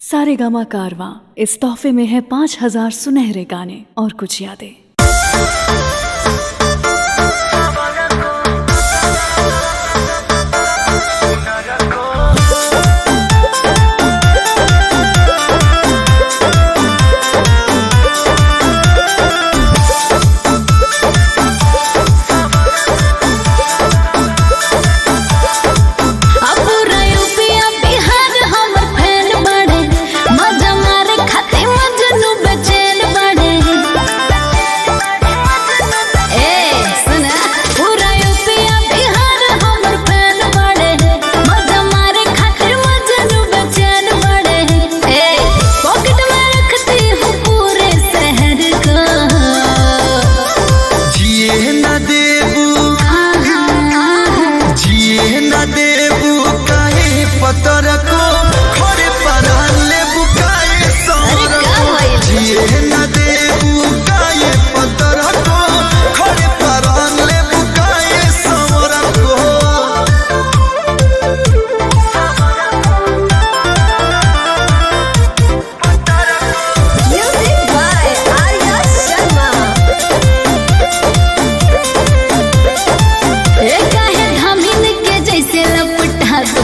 सारेगामा कारवां इस तोहफे में है 5000 सुनहरे गाने और कुछ यादें।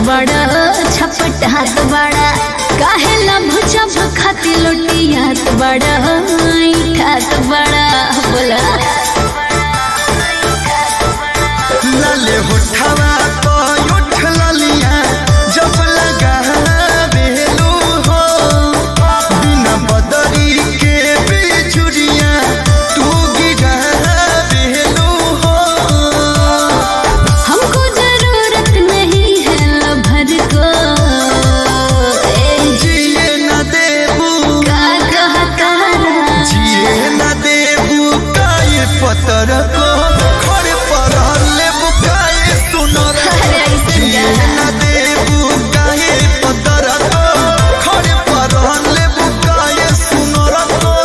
बड़ा छपट हाथ बड़ा काहे लभ छप खाती लोटी हाथ बड़ा ठात बड़ा बोला लाले होठवा पर उठ ललिया जब लगा बेलू हो बिना बदरी के बिछुरिया तू गिरा बेलू हो। हमको जरूरत नहीं है लभर को जिए न देबू का कहता जिए न देबू काये पतर को खड़े पर ले बुकाए सुनर जिए न देबू काये पतर को खड़े पर ले बुकाए सुनर को।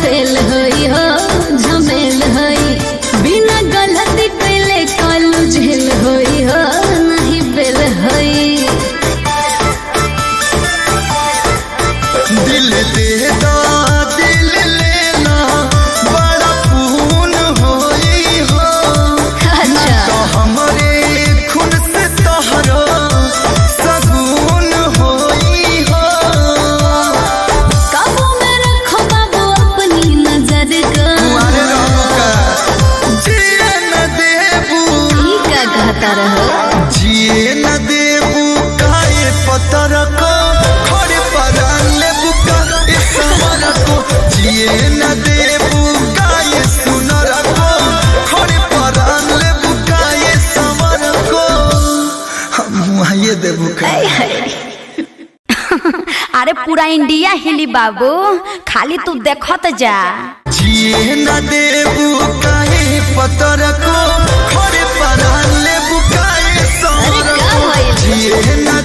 फेल होई हो झमेल होई बिना गलती कैले कालू झेल होई हो नहीं बेल होई दिल दे दा दिल लेना बड़ा पून होई हो अच्छा तो हमरे खून से तोहरो सगुन होई हो। काबू में रखो बाबू अपनी नजर को तुम्हारे रंग का जिए न देबू ई का कहता रहो जिए न देबू काये पत्थर को खड़े पर ले बुका इस समर को जिए न देबू काये सुनर को खड़े पर ले बुका ये समर को हम ये देबू का। अरे पूरा इंडिया हिली बाबू खाली तू देखत जा। जिए न देबू काये पत्थर को खड़े पर ले बुका ये समर को जिए न